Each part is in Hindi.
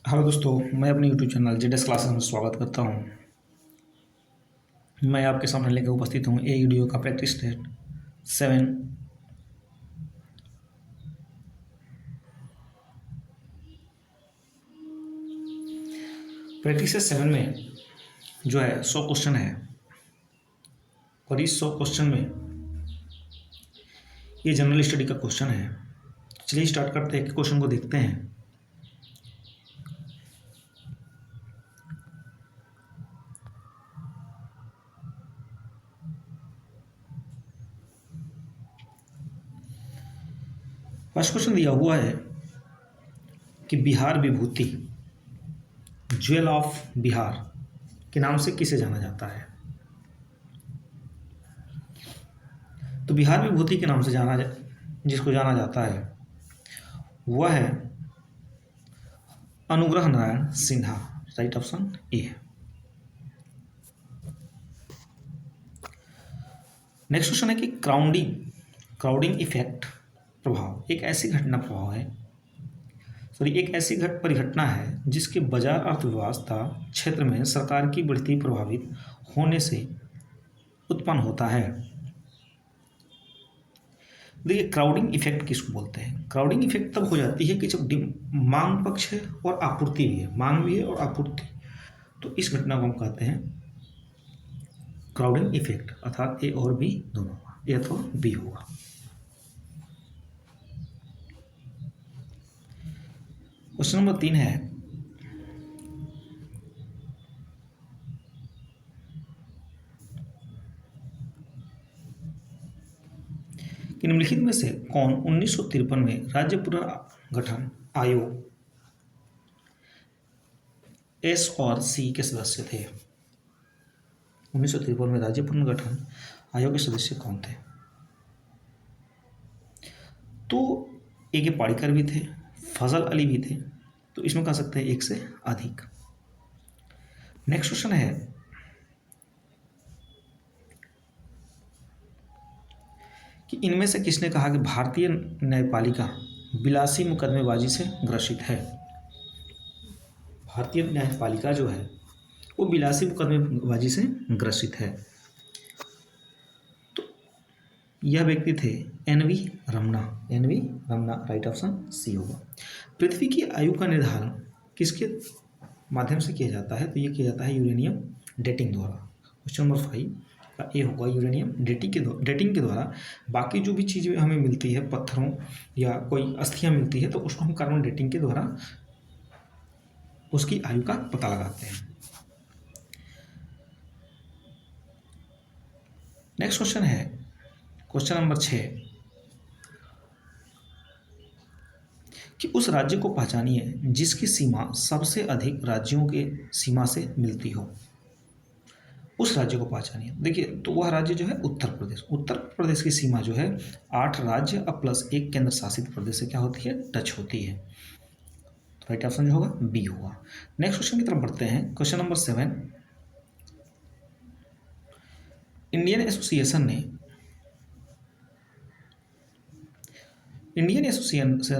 हेलो दोस्तों, मैं अपने यूट्यूब चैनल जेडएस क्लासेस में स्वागत करता हूं। मैं आपके सामने लेकर उपस्थित हूं ए वीडियो का प्रैक्टिस सेट 7। प्रैक्टिस सेट 7 में जो है 100 क्वेश्चन है और इस 100 क्वेश्चन में ये जनरल स्टडी का क्वेश्चन है। चलिए स्टार्ट करते हैं, क्वेश्चन को देखते हैं। फर्स्ट क्वेश्चन दिया हुआ है कि बिहार विभूति, ज्वेल ऑफ बिहार के नाम से किसे जाना जाता है। तो बिहार विभूति के नाम से जिसको जाना जाता है वह है Anugrah Narayan Sinha. Right option A है। नेक्स्ट क्वेश्चन है कि क्राउडिंग इफेक्ट प्रभाव एक ऐसी परिघटना है जिसके बाजार अर्थव्यवस्था क्षेत्र में सरकार की बढ़ती प्रभावित होने से उत्पन्न होता है। देखिए, क्राउडिंग इफेक्ट किसको बोलते हैं। क्राउडिंग इफेक्ट तब हो जाती है कि जब मांग पक्ष है और आपूर्ति भी है, मांग भी है और आपूर्ति, तो इस घटना को हम कहते हैं क्राउडिंग इफेक्ट, अर्थात ए और बी दोनों, ए अथवा बी होगा। क्वेश्चन नंबर 3 है कि निम्नलिखित में से कौन 1953 में राज्य पुनर्गठन आयोग एस और सी के सदस्य थे। 1953 में राज्य पुनर्गठन आयोग के सदस्य कौन थे। तो ए के पाड़ीकर भी थे, फजल अली भी थे, तो इसमें कह सकते हैं एक से अधिक। नेक्स्ट क्वेश्चन है कि इनमें से किसने कहा कि भारतीय न्यायपालिका विलासी मुकदमेबाजी से ग्रसित है। भारतीय न्यायपालिका जो है वो विलासी मुकदमेबाजी से ग्रसित है। तो यह व्यक्ति थे N V. Ramana. Right option C होगा। पृथ्वी की आयु का निर्धारण किसके माध्यम से किया जाता है। तो ये किया जाता है यूरेनियम डेटिंग द्वारा। क्वेश्चन नंबर 5 का ए होगा, यूरेनियम डेटिंग के द्वारा बाकी जो भी चीज़ें हमें मिलती है, पत्थरों या कोई अस्थियां मिलती है, तो उसको हम कार्बन डेटिंग के द्वारा उसकी आयु का पता लगाते हैं। नेक्स्ट क्वेश्चन है क्वेश्चन नंबर 6 कि उस राज्य को पहचानिए जिसकी सीमा सबसे अधिक राज्यों के सीमा से मिलती हो। उस राज्य को पहचानिए। देखिए, तो वह राज्य जो है उत्तर प्रदेश की सीमा जो है 8 राज्य अब प्लस 1 केंद्र शासित प्रदेश से क्या होती है, टच होती है। तो राइट ऑप्शन जो होगा बी होगा। नेक्स्ट क्वेश्चन की तरफ बढ़ते हैं। क्वेश्चन नंबर 7 इंडियन एसोसिएशन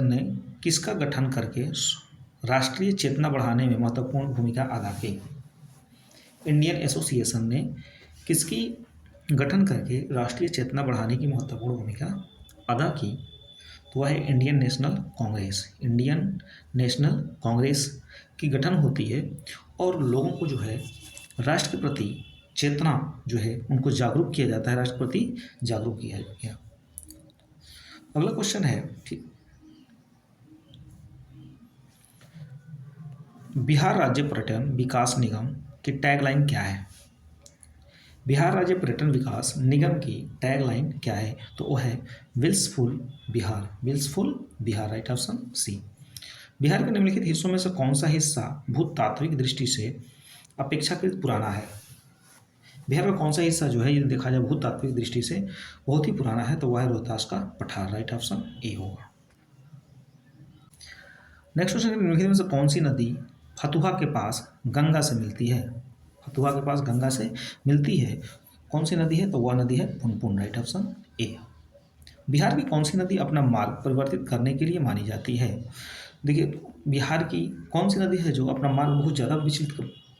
ने किसका गठन करके राष्ट्रीय चेतना बढ़ाने में महत्वपूर्ण भूमिका अदा की। इंडियन एसोसिएशन ने किसकी गठन करके राष्ट्रीय चेतना बढ़ाने की महत्वपूर्ण भूमिका अदा की। तो वह है इंडियन नेशनल कांग्रेस की गठन होती है और लोगों को जो है राष्ट्र के प्रति चेतना जो है उनको जागरूक किया जाता है, राष्ट्र के प्रति जागरूक किया गया। अगला क्वेश्चन है बिहार राज्य पर्यटन विकास निगम की टैगलाइन क्या है। बिहार राज्य पर्यटन विकास निगम की टैगलाइन क्या है। तो वो है विल्सफुल Bihar. Right option C. Bihar के निम्नलिखित हिस्सों में से कौन सा हिस्सा भूतात्विक दृष्टि से अपेक्षाकृत पुराना है। बिहार का कौन सा हिस्सा जो है यदि देखा जाए भूतात्विक दृष्टि से बहुत ही पुराना है, तो वह है रोहतास का पठार। राइट ऑप्शन ए होगा। नेक्स्ट क्वेश्चन, निम्नलिखित में से कौन सी नदी फतुहा के पास गंगा से मिलती है। फतुहा के पास गंगा से मिलती है, कौन सी नदी है। तो वह नदी है पुनपुन। राइट ऑप्शन ए। बिहार की कौन सी नदी अपना मार्ग परिवर्तित करने के लिए मानी जाती है। देखिए, बिहार की कौन सी नदी है जो अपना मार्ग बहुत ज़्यादा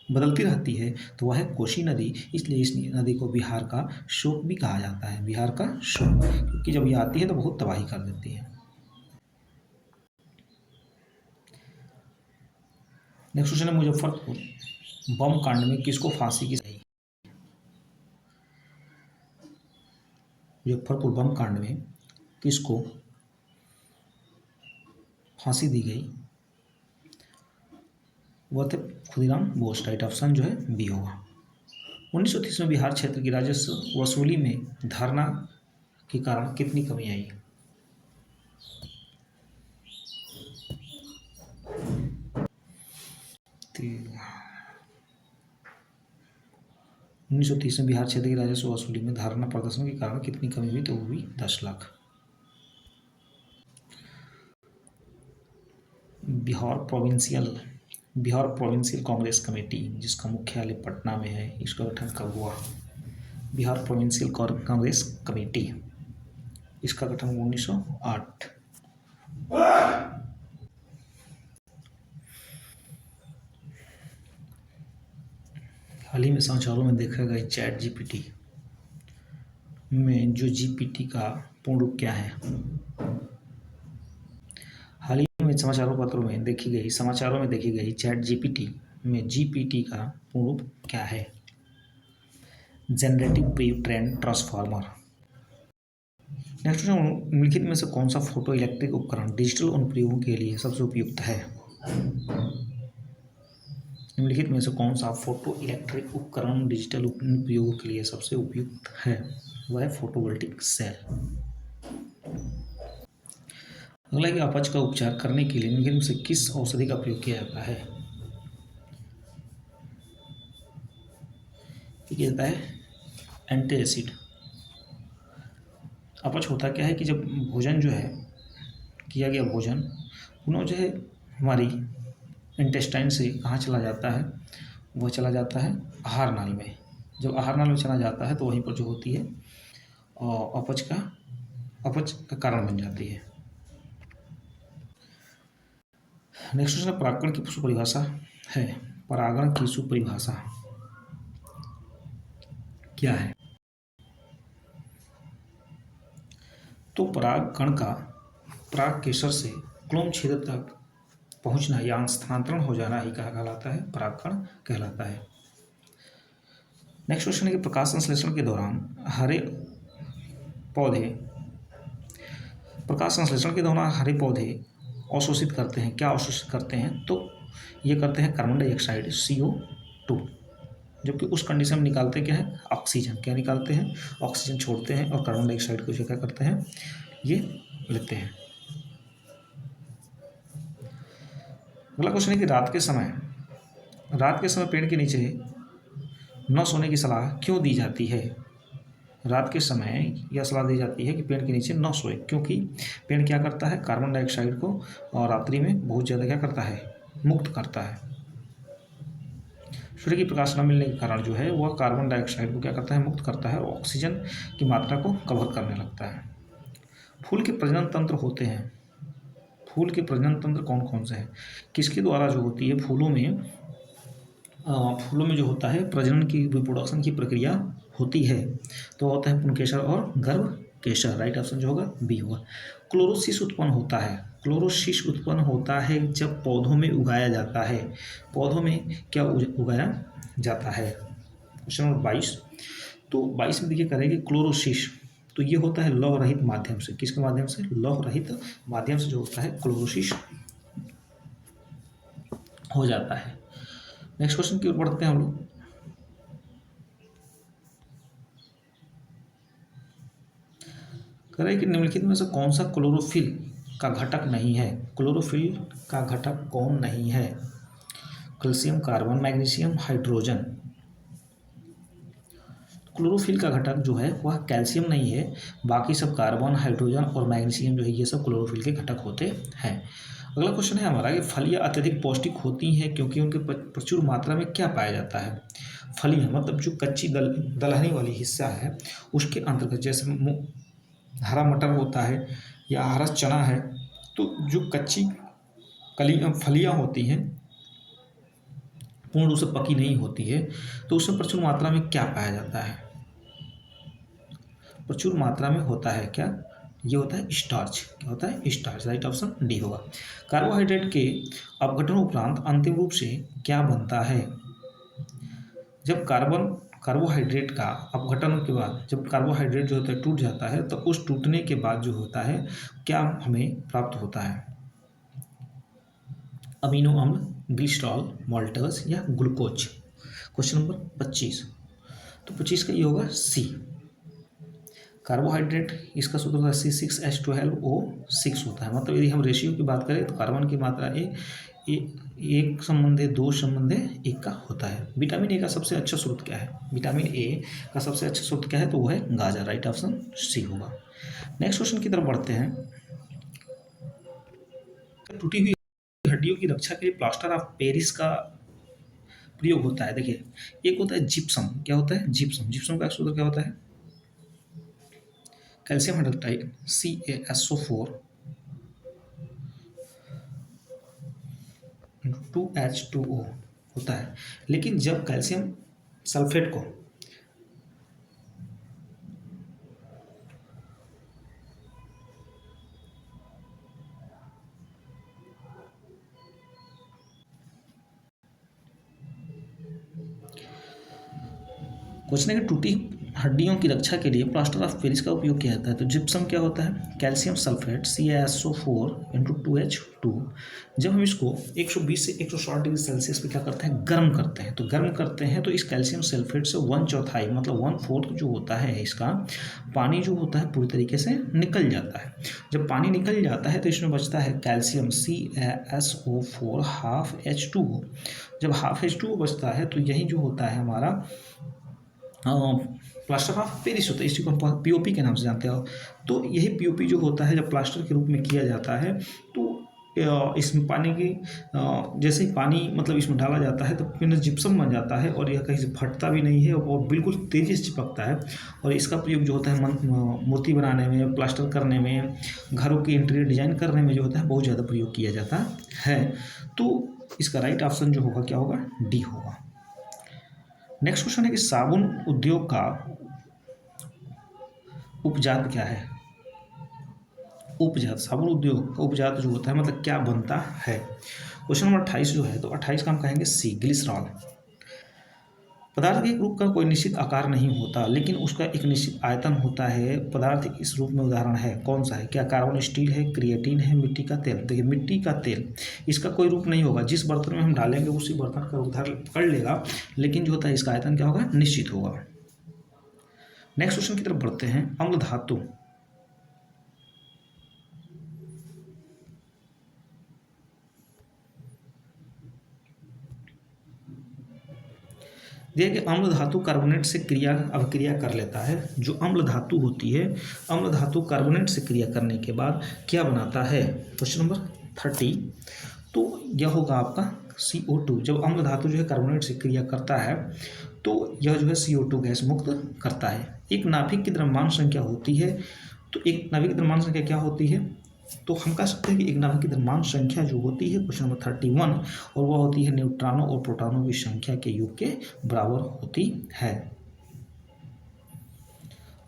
बदलती रहती है, तो वह है कोसी नदी। इसलिए इस नदी को बिहार का शोक भी कहा जाता है, बिहार का शोक, क्योंकि जब ये आती है तो बहुत तबाही कर देती है। नेक्स्ट क्वेश्चन है, मुजफ्फरपुर बम कांड में किसको फांसी की सही? मुजफ्फरपुर बम कांड में किसको फांसी दी गई? वह थे खुदीराम बोस। राइट ऑप्शन जो है बी होगा। 1930 में बिहार क्षेत्र की राजस्व वसूली में धरना के कारण कितनी कमी आई? तो 1930 में बिहार क्षेत्र की राजस्व वसूली में धरना प्रदर्शन के कारण कितनी कमी हुई? तो वो हुई 10 लाख। बिहार प्रोविंशियल कांग्रेस कमेटी जिसका मुख्यालय पटना में है, इसका गठन कब हुआ? बिहार प्रोविंशियल कांग्रेस कमेटी, इसका गठन 1908। हाल ही में समाचारों में देखा गया चैट जीपीटी में जो जीपीटी का पूर्ण रूप क्या है? हाल ही में समाचारों में देखी गई चैट जीपीटी में जीपीटी का पूर्ण रूप क्या है? Generative pre trend transformer. Next निम्नलिखित में से कौन सा फोटो इलेक्ट्रिक उपकरण डिजिटल अनुप्रयोगों के लिए सबसे उपयुक्त है? निम्नलिखित में से कौन सा फोटो इलेक्ट्रिक उपकरण डिजिटल अनुप्रयोगों के लिए सबसे उपयुक्त है? वह है फोटोवोल्टिक सेल। अगला कि अपच का उपचार करने के लिए निम्नलिखित में से किस औषधि का प्रयोग किया जाता है? किया जाता है एंटी एसिड। अपच होता क्या है कि जब भोजन जो है किया गया भोजन पुनः जो है हमारी इंटेस्टाइन से कहाँ चला जाता है? वह चला जाता है आहार नाल में। जब आहार नाल में चला जाता है तो वहीं पर जो होती है अपच का कारण बन जाती है। नेक्स्ट क्वेश्चन, परागण की सुपरिभाषा है। परागण की सुपरिभाषा क्या है? तो परागकण का पराग केसर से क्लोम छेद तक पहुंचना या स्थानांतरण हो जाना ही कहा कहलाता है? परागकण कहलाता है। नेक्स्ट क्वेश्चन है कि प्रकाश संश्लेषण के दौरान हरे पौधे अवशोषित करते हैं। क्या अवशोषित करते हैं? तो ये करते हैं कार्बन डाइऑक्साइड CO2, जबकि उस कंडीशन में निकालते क्या है? ऑक्सीजन। क्या निकालते हैं? ऑक्सीजन छोड़ते हैं और कार्बन डाइऑक्साइड को क्या करते हैं? ये लेते हैं। अगला क्वेश्चन है कि रात के समय पेड़ के नीचे न सोने की सलाह क्यों दी जाती है? रात के समय यह सलाह दी जाती है कि पेड़ के नीचे न सोए, क्योंकि पेड़ क्या करता है? कार्बन डाइऑक्साइड को और रात्रि में बहुत ज़्यादा क्या करता है? मुक्त करता है। सूर्य की प्रकाश न मिलने के कारण जो है वह कार्बन डाइऑक्साइड को क्या करता है? मुक्त करता है और ऑक्सीजन की मात्रा को कवर करने लगता है। फूल के प्रजनन तंत्र होते हैं। फूल के प्रजनन तंत्र कौन कौन से हैं? किसके द्वारा जो होती है? फूलों में जो होता है प्रजनन की, रिप्रोडक्शन की प्रक्रिया होती है, तो होता है पुंकेसर और गर्भकेसर। राइट ऑप्शन जो होगा बी होगा। क्लोरोसिस उत्पन्न होता है जब पौधों में उगाया जाता है। पौधों में क्या उगाया जाता है? Question number 22। तो 22 में देखिए करेंगे क्लोरोसिस, तो ये होता है लौह रहित माध्यम से। किसके माध्यम से? लौह रहित माध्यम से जो होता है क्लोरोसिस हो जाता है। नेक्स्ट क्वेश्चन की ओर बढ़ते हैं हम लोग। कह रहे हैं कि निम्नलिखित में से कौन सा क्लोरोफिल का घटक नहीं है? क्लोरोफिल का घटक कौन नहीं है? Calcium, carbon, magnesium, hydrogen. Chlorophyll का घटक जो है वह कैल्शियम नहीं है, बाकी सब कार्बन, हाइड्रोजन और मैग्नीशियम जो है ये सब क्लोरोफिल के घटक होते हैं। अगला क्वेश्चन है हमारा कि फलियां अत्यधिक पौष्टिक होती हैं क्योंकि उनके प्रचुर मात्रा में क्या पाया जाता है? फलियां मतलब जो कच्ची दलहनी वाली हिस्सा है उसके अंतर्गत, जैसे हरा मटर होता है या हरा चना है, तो जो कच्ची फलियाँ होती हैं, पूर्ण रूप से पकी नहीं होती है, तो उसमें प्रचुर मात्रा में क्या पाया जाता है? प्रचुर मात्रा में होता है क्या? ये होता है स्टार्च। क्या होता है? स्टार्च। राइट ऑप्शन डी होगा। कार्बोहाइड्रेट के अपघटन उपरांत अंतिम रूप से क्या बनता है? जब कार्बोहाइड्रेट का अपघटन के बाद जब कार्बोहाइड्रेट जो होता है टूट जाता है, तो उस टूटने के बाद जो होता है क्या हमें प्राप्त होता है? अमीनो अम्ल, ग्लिसरॉल, माल्टोज या ग्लूकोज। Question number 25। तो 25 का ये होगा सी। कार्बोहाइड्रेट इसका सूत्र होता है C6H12O6 होता है। मतलब यदि हम रेशियो की बात करें तो कार्बन की मात्रा एक संबंध 2 संबंध 1 का होता है। विटामिन ए का सबसे अच्छा स्रोत क्या है? विटामिन ए का सबसे अच्छा स्रोत क्या है? तो वो है गाजर। राइट ऑप्शन सी होगा। नेक्स्ट क्वेश्चन की तरफ बढ़ते हैं। टूटी हुई हड्डियों की रक्षा के लिए प्लास्टर ऑफ पेरिस का प्रयोग होता है। देखिए, एक होता है जिप्सम। क्या होता है? जिप्सम। जिप्सम का सूत्र क्या होता है? कैल्शियम हाइड्रोक्साइड CaSO4 2H2O होता है। लेकिन जब कैल्शियम सल्फेट को क्वेश्चन है कि टूटी हड्डियों की रक्षा के लिए प्लास्टर ऑफ पेरिस का उपयोग किया जाता है। तो जिप्सम क्या होता है? Calcium sulphate CaSO4 × 2H2। जब हम इसको 120 से 160 डिग्री सेल्सियस पे क्या करते हैं? गर्म करते हैं। तो गर्म करते हैं तो इस कैल्शियम सल्फेट से 1/4 मतलब 1/4 जो होता है इसका पानी जो होता है पूरी तरीके से निकल जाता है। जब पानी निकल जाता है तो इसमें बचता है कैल्शियम CaSO4 ½ H2O। जब ½ H2O बचता है तो यही जो होता है हमारा प्लास्टर ऑफ पेरिस होता है। इसी को हम POP के नाम से जानते हो। तो यही POP जो होता है जब प्लास्टर के रूप में किया जाता है तो इसमें पानी की जैसे ही पानी मतलब इसमें डाला जाता है तो फिर जिप्सम बन जाता है और यह कहीं से फटता भी नहीं है और बिल्कुल तेज़ी से चिपकता है। और इसका प्रयोग जो होता है मूर्ति बनाने में, प्लास्टर करने में, घरों की इंटीरियर डिजाइन करने में जो होता है बहुत ज़्यादा प्रयोग किया जाता है। तो इसका राइट ऑप्शन जो होगा क्या होगा? डी होगा। नेक्स्ट क्वेश्चन है कि साबुन उद्योग का उपजात क्या है? उपजात, साबुन उद्योग का उपजात जो होता है मतलब क्या बनता है? क्वेश्चन नंबर 28 जो है तो 28 का हम कहेंगे सी, ग्लिसरॉल। पदार्थ के एक रूप का कोई निश्चित आकार नहीं होता लेकिन उसका एक निश्चित आयतन होता है। पदार्थ इस रूप में उदाहरण है, कौन सा है? क्या कार्बन स्टील है, क्रिएटिन है, मिट्टी का तेल? देखिए, मिट्टी का तेल इसका कोई रूप नहीं होगा। जिस बर्तन में हम डालेंगे उसी बर्तन का उधार पकड़ लेगा, लेकिन जो होता है इसका आयतन क्या होगा? निश्चित होगा। नेक्स्ट क्वेश्चन की तरफ बढ़ते हैं। अम्ल धातु देखिए, अम्ल धातु कार्बोनेट से अभिक्रिया कर लेता है। जो अम्ल धातु होती है, अम्ल धातु कार्बोनेट से क्रिया करने के बाद क्या बनाता है? Question number 30। तो यह होगा आपका CO2। जब अम्ल धातु जो है कार्बोनेट से क्रिया करता है तो यह जो है CO2 गैस मुक्त करता है। एक नाभिक की द्रव्यमान संख्या होती है। तो एक नाभिक की द्रव्यमान संख्या क्या होती है? तो हम कह सकते हैं कि एक नाभिक की द्रव्यमान संख्या जो होती है क्वेश्चन नंबर 31, और वह होती है न्यूट्रॉनों और प्रोटॉनों की संख्या के योग के बराबर होती है।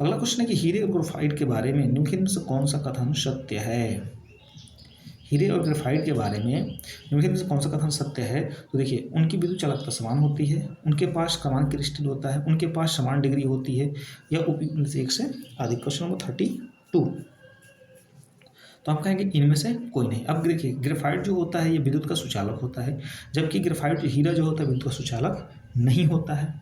अगला क्वेश्चन है कि हीरे और ग्रेफाइट के बारे में निम्नलिखित में से कौन सा कथन सत्य है? हीरे और ग्रेफाइट के बारे में निम्नलिखित में से कौन सा कथन सत्य है? तो देखिए, उनकी विद्युत चालकता समान होती है, उनके पास समान क्रिस्टल होता है, उनके पास समान डिग्री होती है, या उपयुक्त में से एक से अधिक। Question number 32। तो हम कहेंगे इनमें से कोई नहीं। अब देखिए, ग्रेफाइट जो होता है ये विद्युत का सुचालक होता है, जबकि ग्रेफाइट हीरा जो होता है विद्युत का सुचालक नहीं होता है।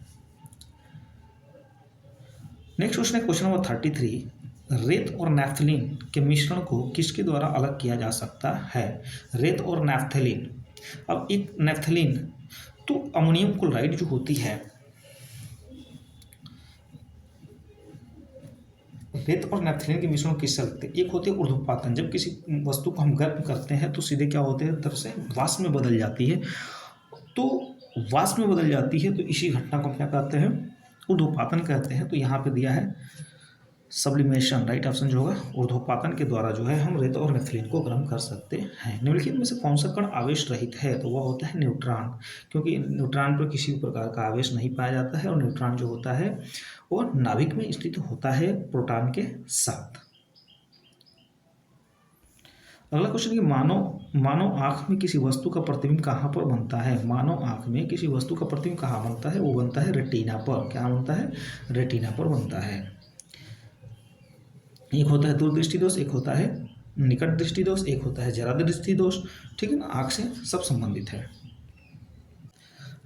नेक्स्ट क्वेश्चन है क्वेश्चन नंबर 33। रेत और नैफ्थलीन के मिश्रण को किसके द्वारा अलग किया जा सकता है? रेत और नैफ्थलीन। अब एक नैफ्थलीन तो अमोनियम क्लोराइड जो होती है, रेत और नैफ्थलीन के मिश्रण किससे लगते हैं? एक होती है ऊर्ध्वपातन। जब किसी वस्तु को हम गर्म करते हैं तो सीधे क्या होते हैं, तरफ से वाष्प में बदल जाती है। तो वाष्प में बदल जाती है तो इसी घटना को हम क्या कहते हैं? ऊर्ध्वपातन कहते हैं। तो यहाँ पे दिया है सब्लिमेशन, राइट ऑप्शन जो होगा ऊर्ध्वपातन के द्वारा जो है हम रेत और नेफ्थलीन को गर्म कर सकते हैं। निम्नलिखित में से कौन सा कण आवेश रहित है, तो वह होता है न्यूट्रॉन, क्योंकि न्यूट्रॉन पर किसी भी प्रकार का आवेश नहीं पाया जाता है और न्यूट्रॉन जो होता है वो नाभिक में स्थित होता है प्रोटॉन के साथ। अगला क्वेश्चन कि मानव आंख में किसी वस्तु का प्रतिबिंब कहाँ पर बनता है। मानव आंख में किसी वस्तु का प्रतिबिंब कहाँ बनता है, वो बनता है रेटिना पर। क्या बनता है, रेटिना पर बनता है। एक होता है दूरदृष्टि दोष, एक होता है निकट दृष्टि दोष, एक होता है जरा दृष्टि दोष। ठीक है ना, आंख से सब संबंधित है।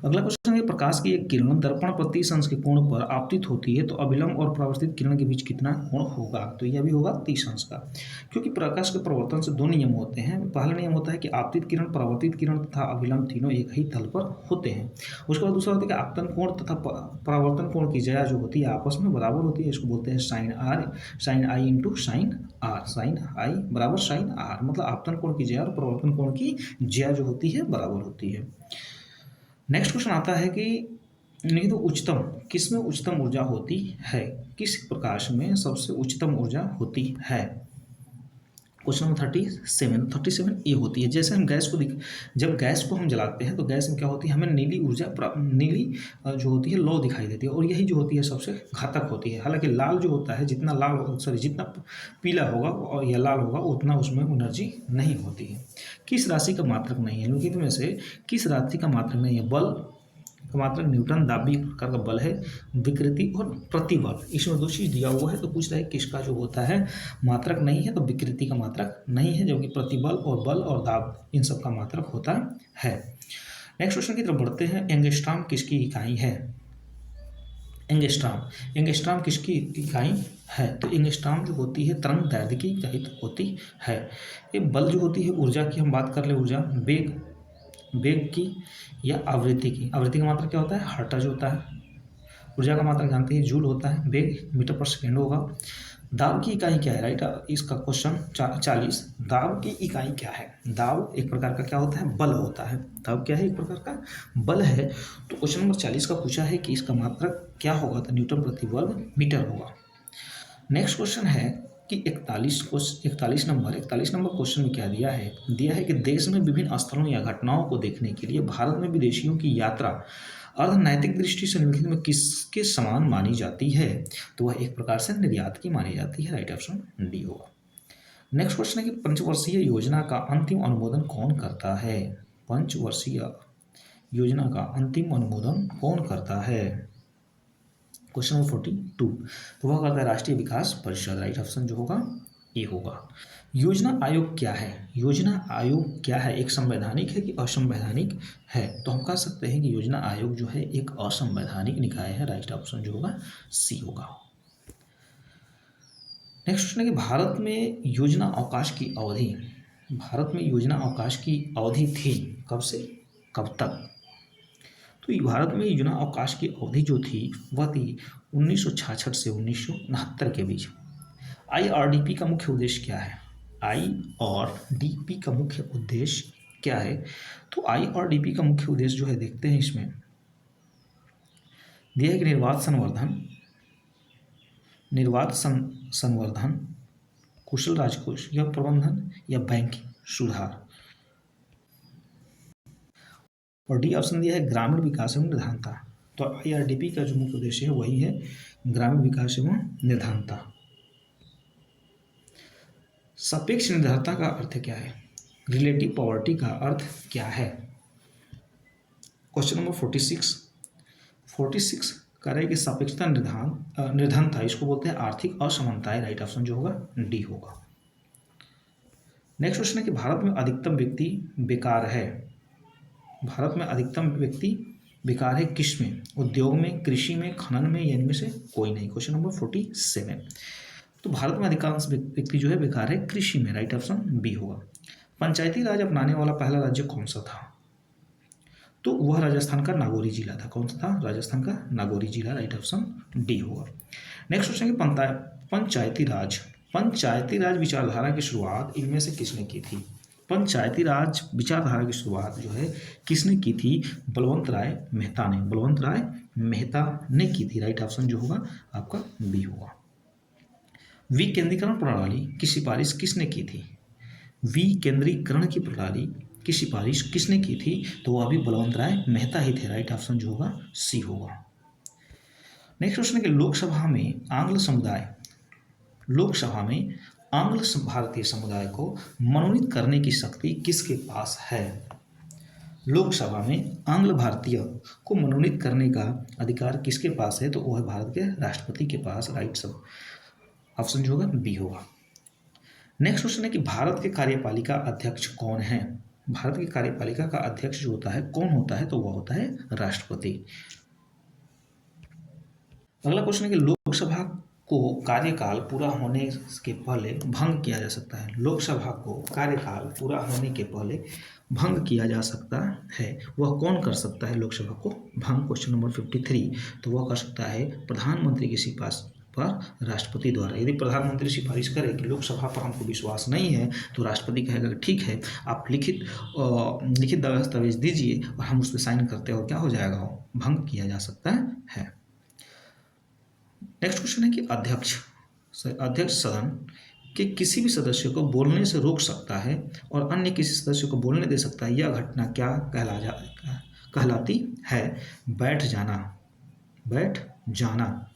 अगला क्वेश्चन है प्रकाश की एक किरण दर्पण प्रतिसंस के कोण पर आपतित होती है तो अभिलंब और परावर्तित किरण के बीच कितना कोण होगा, तो यह भी होगा 30 अंश का। क्योंकि प्रकाश के प्रवर्तन से दो नियम होते हैं। पहला नियम होता है कि आपतित किरण, परावर्तित किरण तथा अभिलंब तीनों एक ही तल पर होते हैं। उसके बाद दूसरा होता है कि आपतन कोण तथा परावर्तन कोण की जया जो होती है आपस में बराबर होती है। इसको बोलते हैं sine i into sine r, sine i बराबर साइन आर, मतलब आपतन कोण की जया और परावर्तन कोण की जया जो होती है बराबर होती है। नेक्स्ट क्वेश्चन आता है कि नहीं तो उच्चतम, किस में उच्चतम ऊर्जा होती है, किस प्रकाश में सबसे उच्चतम ऊर्जा होती है। क्वेश्चन नंबर 37 ये होती है। जैसे हम गैस को जब गैस को हम जलाते हैं तो गैस में क्या होती है, हमें नीली ऊर्जा नीली जो होती है लो दिखाई देती है और यही जो होती है सबसे घातक होती है। हालांकि लाल जो होता है जितना पीला होगा और या लाल होगा उतना उसमें एनर्जी नहीं होती है। किस राशि का मात्रक नहीं है, निम्नलिखित में से किस राशि का मात्रक नहीं है। बल का मात्रक न्यूटन, दाब भी एक प्रकार का बल है, विकृति और प्रतिबल, इसमें दो चीज दिया हुआ है तो पूछ रहा है किसका जो होता है मात्रक नहीं है, तो विकृति का मात्रक नहीं है, जबकि प्रतिबल और बल और दाब इन सब का मात्रक होता है। नेक्स्ट क्वेश्चन की तरफ बढ़ते हैं। एंगस्ट्रॉम किसकी इकाई है। एंगस्ट्रॉम किसकी इकाई है, तो एंगस्ट्रॉम जो होती है तरंग दैर्ध्य की इकाई होती है। ये बल जो होती है ऊर्जा की हम बात कर ले, ऊर्जा वेग की या आवृत्ति की। आवृत्ति का मात्रक क्या होता है, हर्ट्ज होता है। ऊर्जा का मात्रक जानते हैं जूल होता है। वेग मीटर पर सेकेंड होगा। दाब की इकाई क्या है, राइट, इसका क्वेश्चन 40। दाब की इकाई क्या है। दाब एक प्रकार का क्या होता है, बल होता है। दाब क्या है, एक प्रकार का बल है। तो क्वेश्चन नंबर 40 का पूछा है कि इसका मात्रक क्या होगा, तो न्यूटन प्रति वर्ग मीटर होगा। नेक्स्ट क्वेश्चन है कि 41 नंबर क्वेश्चन में क्या दिया है कि देश में विभिन्न स्थलों या घटनाओं को देखने के लिए भारत में विदेशियों की यात्रा अर्धनैतिक दृष्टि से निम्नलिखित में किसके समान मानी जाती है, तो वह एक प्रकार से निर्यात की मानी जाती है। राइट ऑप्शन डी होगा। नेक्स्ट क्वेश्चन है कि पंचवर्षीय योजना का अंतिम अनुमोदन कौन करता है। पंचवर्षीय योजना का अंतिम अनुमोदन कौन करता है। क्वेश्चन नंबर 42, तो वह करता है राष्ट्रीय विकास परिषद। राइट ऑप्शन जो होगा ये होगा। योजना आयोग क्या है। योजना आयोग क्या है, एक संवैधानिक है कि असंवैधानिक है, तो हम कह सकते हैं कि योजना आयोग जो है एक असंवैधानिक निकाय है। राइट ऑप्शन जो होगा सी होगा। नेक्स्ट क्वेश्चन है कि भारत में योजना अवकाश की अवधि थी कब से कब तक, तो भारत में योजना अवकाश की अवधि जो थी वह थी 1966 से 1969 के बीच। IRDP का मुख्य उद्देश्य क्या है। IRDP का मुख्य उद्देश्य क्या है, तो IRDP का मुख्य उद्देश्य जो है देखते हैं इसमें दिया है कि निर्वात संवर्धन, कुशल राजकोष या प्रबंधन या बैंकिंग सुधार, और डी ऑप्शन दिया है ग्रामीण विकास एवं निर्धारणता। तो IRDP का जो मुख्य उद्देश्य है वही है ग्रामीण विकास एवं निर्धारणता। सापेक्ष निर्धारता का अर्थ क्या है, रिलेटिव पॉवर्टी का अर्थ क्या है। क्वेश्चन नंबर 46 कह रहे हैं कि सापेक्षता निर्धारणता इसको बोलते हैं आर्थिक असमानताएं। राइट ऑप्शन जो होगा डी होगा। नेक्स्ट क्वेश्चन है कि भारत में अधिकतम व्यक्ति बेकार है। भारत में अधिकतम व्यक्ति बेकार है किस में, उद्योग में, कृषि में, खनन में, या इनमें से कोई नहीं। क्वेश्चन नंबर 47, तो भारत में अधिकांश व्यक्ति जो है बेकार है कृषि में। राइट ऑप्शन बी होगा। पंचायती राज अपनाने वाला पहला राज्य कौन सा था, तो वह राजस्थान का नागौरी जिला था। कौन सा था, राजस्थान का नागौरी जिला। राइट ऑप्शन डी होगा। नेक्स्ट क्वेश्चन है पंचायती राज विचारधारा की शुरुआत इनमें से किसने की थी। पंचायती राज विचारधारा की शुरुआत जो है किसने की थी, बलवंत राय मेहता ने की थी। राइट ऑप्शन जो होगा आपका बी होगा। विकेंद्रीकरण प्रणाली की सिफारिश किसने की थी? विकेंद्रीकरण की प्रणाली की सिफारिश किसने की थी? तो वो अभी बलवंत राय मेहता ही थे। राइट ऑप्शन जो होगा सी होगा। नेक्स्ट क्वेश्चन है कि लोकसभा में भारतीय समुदाय को मनोनीत करने की शक्ति किसके पास है? लोकसभा में आंग्ल भारतीय को मनोनीत करने का अधिकार किसके पास है? तो वो है भारत के राष्ट्रपति के पास। राइट सब ऑप्शन जो होगा बी होगा। नेक्स्ट क्वेश्चन है कि भारत के कार्यपालिका अध्यक्ष कौन है? भारत की कार्यपालिका का अध्यक्ष जो होता है कौन होता है? तो वह होता है राष्ट्रपति। अगला क्वेश्चन है कि लोकसभा को कार्यकाल पूरा होने के पहले भंग किया जा सकता है। लोकसभा को कार्यकाल पूरा होने के पहले भंग किया जा सकता है। वह कौन कर सकता है लोकसभा को भंग? Question number 53। तो वह कर सकता है प्रधानमंत्री की सिफारिश पर राष्ट्रपति द्वारा। यदि प्रधानमंत्री सिफारिश करे कि लोकसभा पर हमको विश्वास नहीं है तो राष्ट्रपति कहेगा कि ठीक है, आप लिखित दस्तावेज दीजिए और हम उस पर साइन करते हैं और क्या हो जाएगा, भंग किया जा सकता है। नेक्स्ट क्वेश्चन है कि अध्यक्ष सदन के किसी भी सदस्य को बोलने से रोक सकता है और अन्य किसी सदस्य को बोलने दे सकता है। यह घटना क्या कहलाती है? बैठ जाना।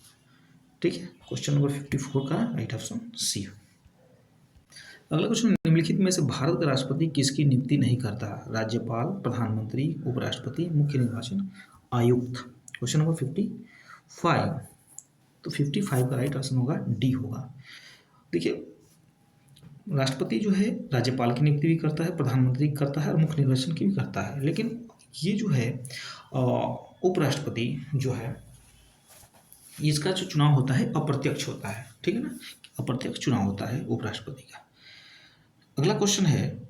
ठीक है, क्वेश्चन नंबर 54 का राइट ऑप्शन सी। अगला क्वेश्चन, निम्नलिखित में से भारत का राष्ट्रपति किसकी नियुक्ति नहीं करता? राज्यपाल, प्रधानमंत्री, उपराष्ट्रपति, मुख्य निर्वाचन आयुक्त। Question number 55। तो 55 का राइट ऑप्शन होगा डी होगा। देखिए, राष्ट्रपति जो है राज्यपाल की नियुक्ति भी करता है, प्रधानमंत्री करता है और मुख्य निर्वाचन की भी करता है। लेकिन ये जो है उपराष्ट्रपति जो है इसका जो चुनाव होता है अप्रत्यक्ष होता है। ठीक है ना, अप्रत्यक्ष चुनाव होता है उपराष्ट्रपति का। अगला क्वेश्चन है,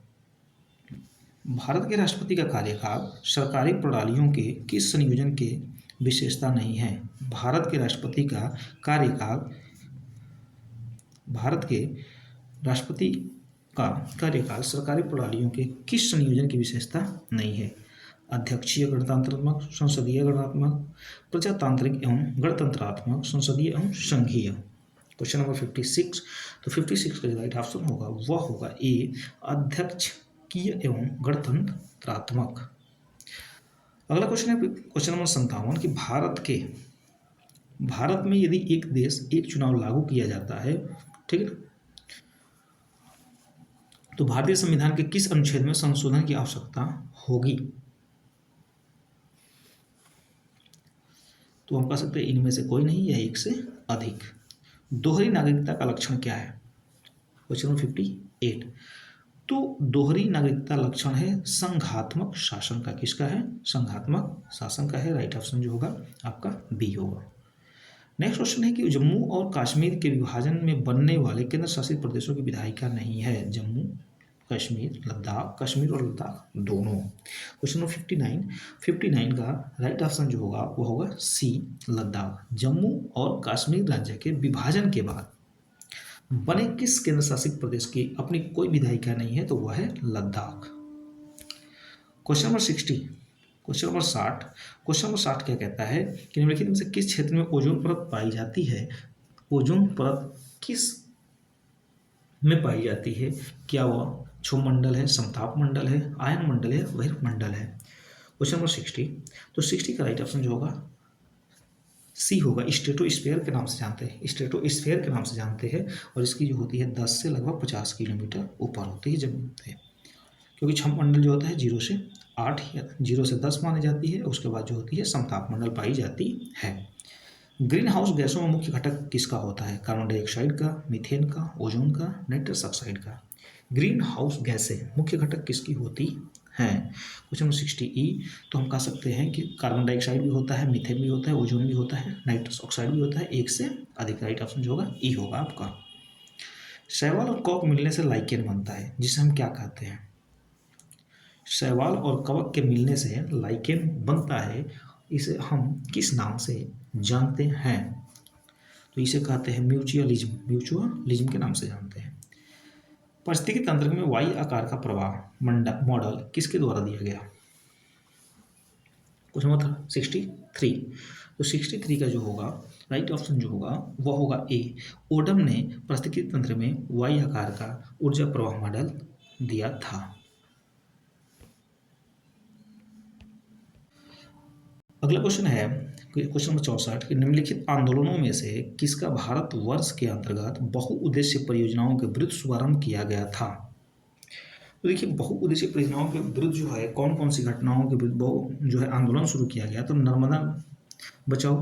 भारत के राष्ट्रपति का कार्यकाल सरकारी प्रणालियों के किस संयोजन के विशेषता नहीं है? भारत के राष्ट्रपति का कार्यकाल सरकारी प्रणालियों के किस संयोजन की विशेषता नहीं है? अध्यक्षीय गणतंत्रात्मक, संसदीय गणतंत्रात्मक, प्रजातांत्रिक एवं गणतंत्रात्मक, संसदीय एवं संघीय। Question number 56। तो 56 का जो राइट ऑप्शन होगा वह होगा ए, अध्यक्षीय एवं गणतंत्रात्मक। अगला क्वेश्चन है क्वेश्चन नंबर 57 कि भारत में यदि एक देश एक चुनाव लागू किया जाता है, ठीक है, तो भारतीय संविधान के किस अनुच्छेद में संशोधन की आवश्यकता होगी? तो हम कह सकते हैं इनमें से कोई नहीं या एक से अधिक। दोहरी नागरिकता का लक्षण क्या है? Question number 58। तो दोहरी नागरिकता लक्षण है संघात्मक शासन का। किसका है? संघात्मक शासन का है। राइट ऑप्शन जो होगा आपका बी होगा। नेक्स्ट क्वेश्चन है कि जम्मू और कश्मीर के विभाजन में बनने वाले केंद्र शासित प्रदेशों की विधायिका नहीं है। जम्मू कश्मीर, लद्दाख, कश्मीर और लद्दाख दोनों। क्वेश्चन नंबर 59 का राइट ऑप्शन जो होगा वो होगा सी, लद्दाख। जम्मू और कश्मीर राज्य के विभाजन के बाद बने किस केंद्र शासित प्रदेश की अपनी कोई विधायिका नहीं है? तो वह है Ladakh. Question number 60। Question number 60। Question number 60 क्या कहता है कि निम्नलिखित में से किस क्षेत्र में ओजोन परत पाई जाती है? ओजोन परत किस में पाई जाती है? क्या वह क्षोभमंडल है, समताप मंडल है, आयन मंडल है, बहिर्मंडल है? Question number 60। तो 60 का राइट ऑप्शन जो होगा सी होगा, स्ट्रेटोस्फीयर के नाम से जानते हैं। स्ट्रेटोस्फीयर के नाम से जानते हैं और इसकी जो होती है 10 से लगभग 50 किलोमीटर ऊपर होती है जमीन से, क्योंकि क्षोभमंडल जो होता है 0 से 8 या 0 से 10 मानी जाती है। उसके बाद जो होती है समताप मंडल पाई जाती है। ग्रीन हाउस गैसों में मुख्य घटक किसका होता है? कार्बन डाइऑक्साइड का, मीथेन का, ओजोन का, नाइट्रस ऑक्साइड का। ग्रीन हाउस गैसें मुख्य घटक किसकी होती हैं? क्वेश्चन नंबर 60 तो हम कह सकते हैं कि कार्बन डाइऑक्साइड भी होता है, मीथेन भी होता है, ओजोन भी होता है, नाइट्रस ऑक्साइड भी होता है, एक से अधिक। राइट ऑप्शन जो होगा ई होगा आपका। शैवाल और कवक मिलने से लाइकेन बनता है, जिसे हम क्या कहते हैं? शैवाल और कवक के मिलने से लाइकेन बनता है। इसे हम किस नाम से जानते हैं? तो इसे कहते हैं म्यूचुअलिज्म के नाम से जानते हैं। पारिस्थितिकी तंत्र में वाई आकार का प्रवाह मॉडल किसके द्वारा दिया गया? Question number 63। तो 63 का जो होगा राइट ऑप्शन जो होगा वह होगा ए। ओडम ने पारिस्थितिकी तंत्र में वाई आकार का ऊर्जा प्रवाह मॉडल दिया था। अगला क्वेश्चन है क्वेश्चन नंबर 64 कि निम्नलिखित आंदोलनों में से किसका भारतवर्ष के अंतर्गत बहुउद्देशीय परियोजनाओं के विरुद्ध शुभारंभ किया गया था। तो देखिए बहुउद्देशीय परियोजनाओं के विरुद्ध जो है कौन कौन सी घटनाओं के विरुद्ध जो है आंदोलन शुरू किया गया। तो नर्मदा बचाओ,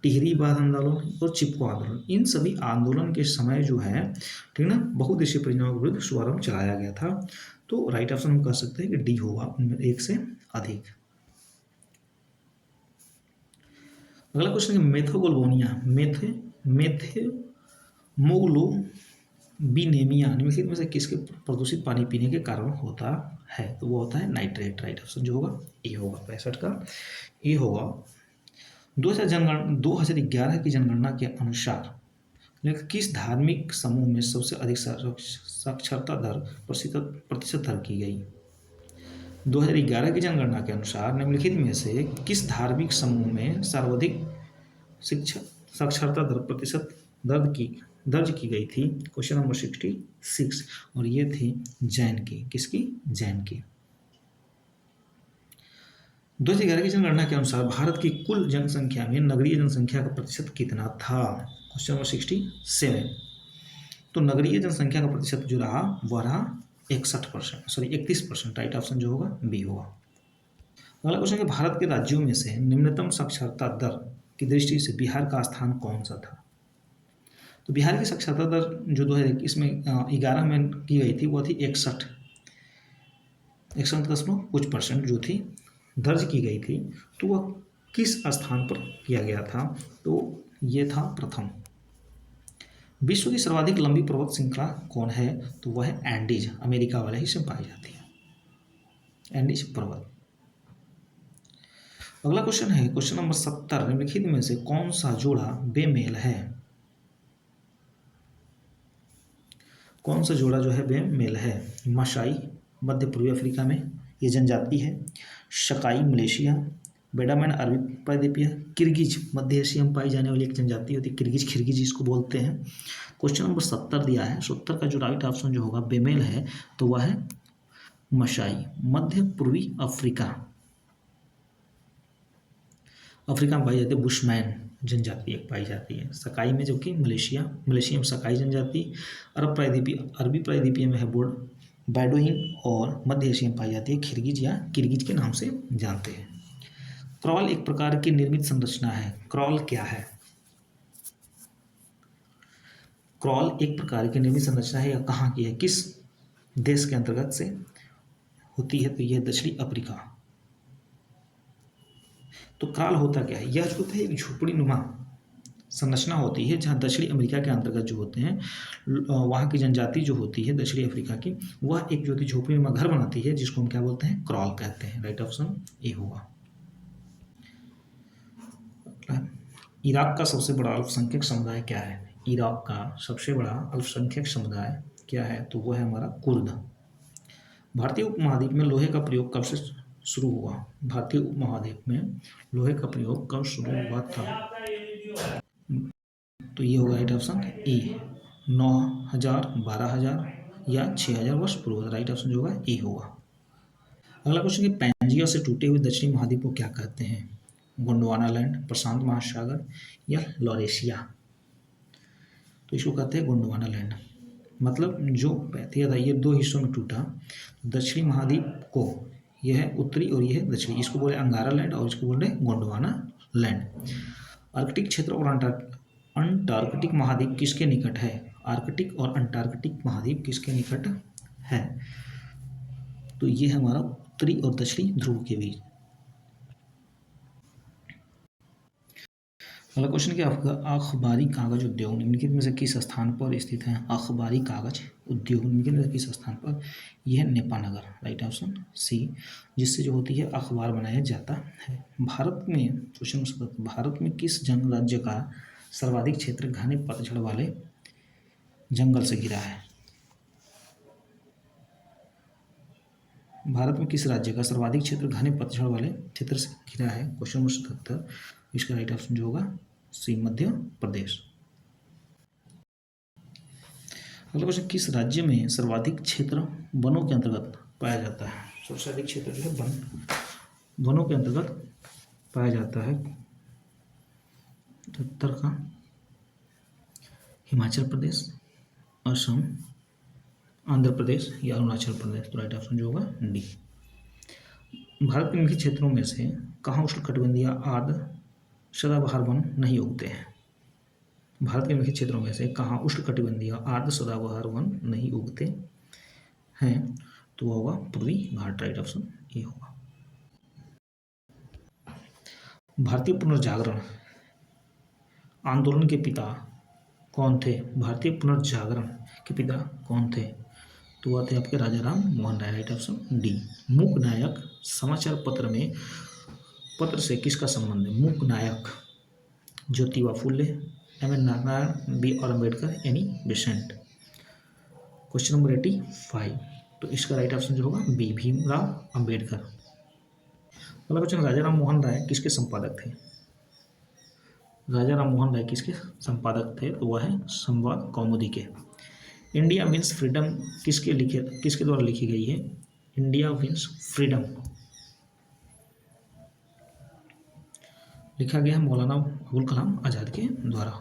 टिहरी बांध आंदोलन और चिपको आंदोलन, इन सभी आंदोलन के समय जो है ठीक ना बहुउद्देशीय परियोजनाओं के विरुद्ध शुभारंभ चलाया गया था। तो राइट ऑप्शन हम कह सकते हैं कि डी होगा, उनमें एक से अधिक। अगला क्वेश्चन है मेथोगोल्बोनिया मेथेमोग्लोबिनेमिया निम्नलिखित में से किसके प्रदूषित पानी पीने के कारण होता है। तो वो होता है नाइट्रेट। राइट ऑप्शन जो होगा ए होगा, 65 का ए होगा। 2011 की जनगणना के अनुसार किस धार्मिक समूह में सबसे अधिक साक्षरता दर प्रतिशत दर की गई। 2011 की जनगणना के अनुसार निम्नलिखित में से किस धार्मिक समूह में सर्वाधिक साक्षरता दर प्रतिशत दर्ज की गई थी। क्वेश्चन नंबर 66 और ये थी जैन की, किसकी, जैन की। 2011 की जनगणना के अनुसार भारत की कुल जनसंख्या में नगरीय जनसंख्या का प्रतिशत कितना था। Question number 67। तो नगरीय जनसंख्या का प्रतिशत जो रहा वह रहा 31%। राइट ऑप्शन जो होगा बी होगा। अगला क्वेश्चन है भारत के राज्यों में से निम्नतम साक्षरता दर की दृष्टि से बिहार का स्थान कौन सा था। तो बिहार की साक्षरता दर जो 2021 में 11 में की गई थी वह थी 61.कुछ% जो थी दर्ज की गई थी। तो वह किस स्थान पर किया गया था। तो ये था प्रथम। विश्व की सर्वाधिक लंबी पर्वत श्रृंखला कौन है। तो वह है एंडीज, अमेरिका वाले हिस्से में पाई जाती है एंडीज पर्वत। अगला क्वेश्चन है क्वेश्चन नंबर 70 निम्नलिखित में से कौन सा जोड़ा बेमेल है। कौन सा जोड़ा जो है बेमेल है। मासाई मध्य पूर्वी अफ्रीका में ये जनजाति है, शकाई मलेशिया, बेडामैन अरबी प्रायद्वीपीय, किर्गिज मध्य एशिया में पाई जाने वाली एक जनजाति होती है, किर्गिज खिर्गिज इसको बोलते हैं। क्वेश्चन नंबर 70 दिया है, 70 का जो राइट ऑप्शन जो होगा बेमेल है तो वह है मसाई मध्य पूर्वी अफ्रीका में पाई जाती है। बुशमैन जनजाति एक पाई जाती है सकाई में, जो कि मलेशिया में सकाई जनजाति, अरबी प्रायद्वीपीय में है बैडोइन और मध्य एशिया में पाई जाती है खिर्गिज या किर्गिज के नाम से जानते हैं। क्रॉल एक प्रकार की निर्मित संरचना है। क्रॉल क्या है। क्रॉल एक प्रकार की निर्मित संरचना है या कहाँ की है, किस देश के अंतर्गत से होती है। तो यह दक्षिणी अफ्रीका। तो क्रॉल होता क्या है, यह जो होता है एक झोपड़ी नुमा संरचना होती है जहाँ दक्षिणी अमेरिका के अंतर्गत जो होते हैं वहाँ की जनजाति जो होती है दक्षिणी अफ्रीका की, वह एक जो होती झोपड़ी नुमा घर बनाती है जिसको हम क्या बोलते हैं, क्रॉल कहते हैं। राइट ऑप्शन ए होगा। इराक का सबसे बड़ा अल्पसंख्यक समुदाय क्या है। इराक का सबसे बड़ा अल्पसंख्यक समुदाय क्या है। तो वह है हमारा कुर्द। भारतीय उपमहाद्वीप में लोहे का प्रयोग कब से शुरू हुआ। भारतीय उपमहाद्वीप में लोहे का प्रयोग कब शुरू हुआ था। तो ये होगा राइट ऑप्शन ए, 9000, 12000 या 6000 वर्ष पूर्व। राइट ऑप्शन जो होगा ए होगा। अगला क्वेश्चन है पैंजिया से टूटे हुए दक्षिणी महाद्वीप को क्या कहते हैं। गोंडवाना लैंड, प्रशांत महासागर या लॉरेशिया। तो इसको कहते हैं गोंडवाना लैंड। मतलब जो पैंजिया था ये 2 हिस्सों में टूटा। दक्षिणी महाद्वीप को यह है उत्तरी और यह है दक्षिणी, इसको बोले अंगारा लैंड और इसको बोले गोंडवाना लैंड। आर्कटिक क्षेत्र और अंटार्कटिक महाद्वीप किसके निकट है। आर्कटिक और अंटार्कटिक महाद्वीप किसके निकट है। तो ये है हमारा उत्तरी और दक्षिणी ध्रुव के बीच। अगला क्वेश्चन क्या आपका अखबारी कागज उद्योग निम्नलिखित में से किस स्थान पर स्थित है। अखबारी कागज उद्योग निम्नलिखित में से किस स्थान पर। यह है नेपानगर। राइट ऑप्शन सी, जिससे जो होती है अखबार बनाया जाता है। भारत में क्वेश्चन भारत में किस राज्य का सर्वाधिक क्षेत्र घने पतझड़ वाले जंगल से घिरा है। भारत में किस राज्य का सर्वाधिक क्षेत्र घने पतझड़ वाले क्षेत्र से घिरा है। Question number 77। इसका राइट ऑप्शन जो होगा सी, मध्य प्रदेश। अगला क्वेश्चन, किस राज्य में सर्वाधिक क्षेत्र वनों के अंतर्गत पाया जाता है? सबसे अधिक क्षेत्र जो है वनों के अंतर्गत पाया जाता है। उत्तर का हिमाचल प्रदेश, असम, आंध्र प्रदेश या अरुणाचल प्रदेश। तो राइट ऑप्शन जो होगा डी। भारत के निम्नलिखित क्षेत्रों में से कहाँ उष्णकटिबंधीय आर्द्र सदाबहार वन नहीं उगते हैं? भारत के निम्नलिखित क्षेत्रों में से कहाँ उष्णकटिबंधीय आर्द्र सदाबहार वन नहीं उगते हैं? तो वह होगा पूर्वी घाट। राइट ऑप्शन ए होगा। भारतीय पुनर्जागरण आंदोलन के पिता कौन थे? भारतीय पुनर्जागरण के पिता कौन थे? तो वह थे आपके Raja Ram Mohan Roy. Right option D. Mook Nayak समाचार पत्र से किसका संबंध है? Mook Nayak Jyotiba Phule, M N Narayan, B R Ambedkar, Annie Besant. Question number 85। तो इसका राइट ऑप्शन जो होगा बी, भीमराव अम्बेडकर। अगला क्वेश्चन, राजा राम मोहन राय किसके संपादक थे? राजा राम मोहन राय किसके संपादक थे? तो वह है संवाद कौमुदी के। इंडिया विंस फ्रीडम किसके द्वारा लिखी गई है? इंडिया विंस फ्रीडम लिखा गया है मौलाना अबुल कलाम आजाद के द्वारा।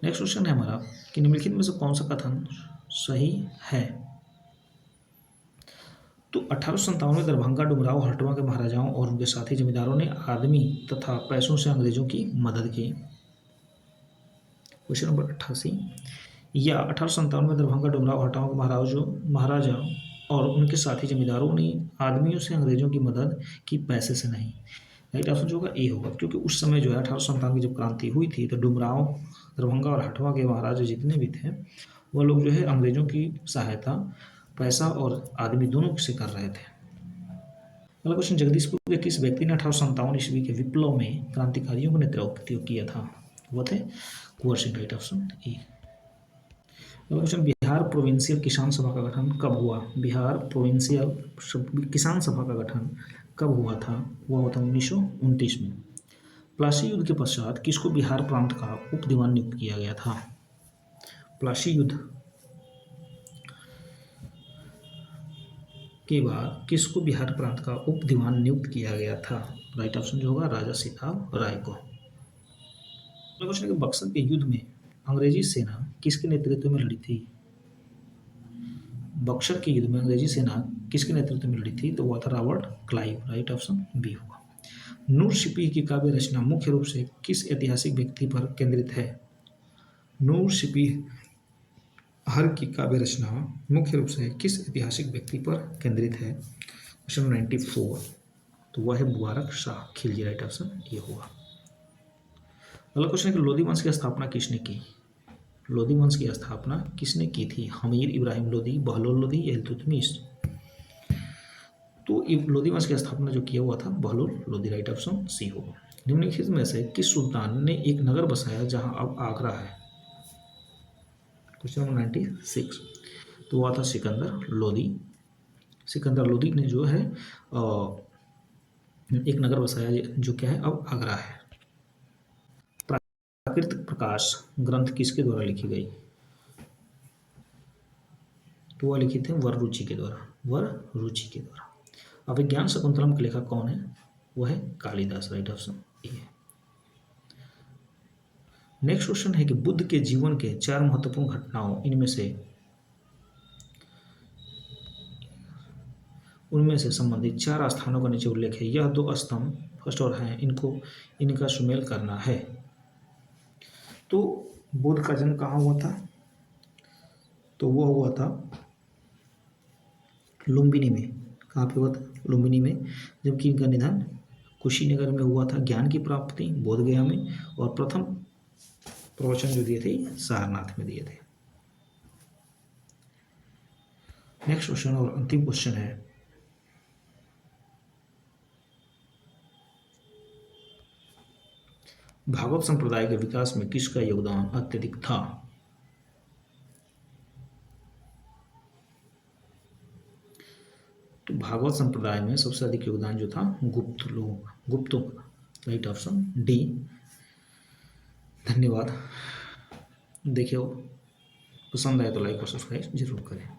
नेक्स्ट क्वेश्चन है हमारा कि निम्नलिखित में से कौन सा कथन सही है? तो 1857 में दरभंगा, डुमराव, हल्द्वानी के महाराजाओं और उनके साथी जमींदारों ने आदमी तथा पैसों से अंग्रेजों की मदद की। Question number 88। या 1857 में दरभंगा, डुमराव, हल्द्वानी के महाराजा और उनके साथी जमींदारों ने आदमियों से अंग्रेजों की मदद की, पैसे से नहीं। राइट ऑप्शन जो होगा ए होगा, क्योंकि उस समय जो है 1857 की जब क्रांति हुई थी तो डुमराव, दरभंगा और हल्द्वानी के महाराजा जितने भी थे वह लोग जो है अंग्रेजों की सहायता पैसा और आदमी दोनों से कर रहे थे। अगला क्वेश्चन, जगदीशपुर के किस व्यक्ति ने 1857 ईस्वी के विप्लव में क्रांतिकारियों का नेतृत्व किया था? वो थे Kunwar Singh. Right option A. अगला क्वेश्चन, बिहार प्रोविंशियल किसान सभा का गठन कब हुआ? बिहार प्रोविंशियल किसान सभा का गठन कब हुआ था? वह हुआ था 1929 में। प्लासी युद्ध के पश्चात किसको बिहार प्रांत का उप दीवान नियुक्त किया गया था? प्लासी युद्ध के बाद किसको बिहार प्रांत का उप दीवान नियुक्त किया गया था? राइट ऑप्शन जो होगा राजा सीताव राय को। क्वेश्चन है कि बक्सर के युद्ध में अंग्रेजी सेना किसके नेतृत्व में लड़ी थी? बक्सर के युद्ध में अंग्रेजी सेना किसके नेतृत्व में लड़ी थी? तो वह था Robert Clive. Right option B होगा। नूर सिपी की काव्य रचना मुख्य रूप से किस ऐतिहासिक व्यक्ति पर केंद्रित है? नूर सिपी हर की काव्य रचना मुख्य रूप से किस ऐतिहासिक व्यक्ति पर केंद्रित है? क्वेश्चन 94। तो वह है मुबारक शाह खिलजी। राइट ऑप्शन ये होगा। अगला क्वेश्चन है कि लोधी वंश की स्थापना किसने की? लोधी वंश की स्थापना किसने की थी? हमीर इब्राहिम लोधी, बहलोल लोधी या इल्तुतमिश? तो लोधी वंश की स्थापना जो किया हुआ था Bahlol Lodi. Right option C होगा। निम्नलिखित में से किस सुल्तान ने एक नगर बसाया जहां अब आगरा है? Question number 96। तो वह था सिकंदर लोधी। सिकंदर लोधी ने जो है एक नगर बसाया जो क्या है अब आगरा है। प्राकृतिक प्रकाश ग्रंथ किसके द्वारा लिखी गई? तो वह लिखी थे वररुचि के द्वारा। वररुचि के द्वारा। अभिज्ञान शकुंतलम के लेखक कौन है? वह है कालिदास। राइट ऑप्शन ए है। नेक्स्ट क्वेश्चन है कि बुद्ध के जीवन के 4 महत्वपूर्ण घटनाओं उनमें से संबंधित 4 स्थानों का नीचे उल्लेख है। यह 2 स्तंभ फर्स्ट और हैं, इनका सुमेल करना है। तो बुद्ध का जन्म कहाँ हुआ था? तो वो हुआ था लुम्बिनी में। कहाँ पे हुआ था? लुम्बिनी में। जबकि इनका निधन कुशीनगर में हुआ था। ज्ञान की प्राप्ति बोधगया में और प्रथम प्रवचन जो दिए थे सारनाथ में दिए थे। नेक्स्ट क्वेश्चन और अंतिम क्वेश्चन है भागवत संप्रदाय के विकास में किसका योगदान अत्यधिक था? तो भागवत संप्रदाय में सबसे अधिक योगदान जो था गुप्तों का। Right option D. धन्यवाद। देखिए, पसंद आए तो लाइक और सब्सक्राइब जरूर करें।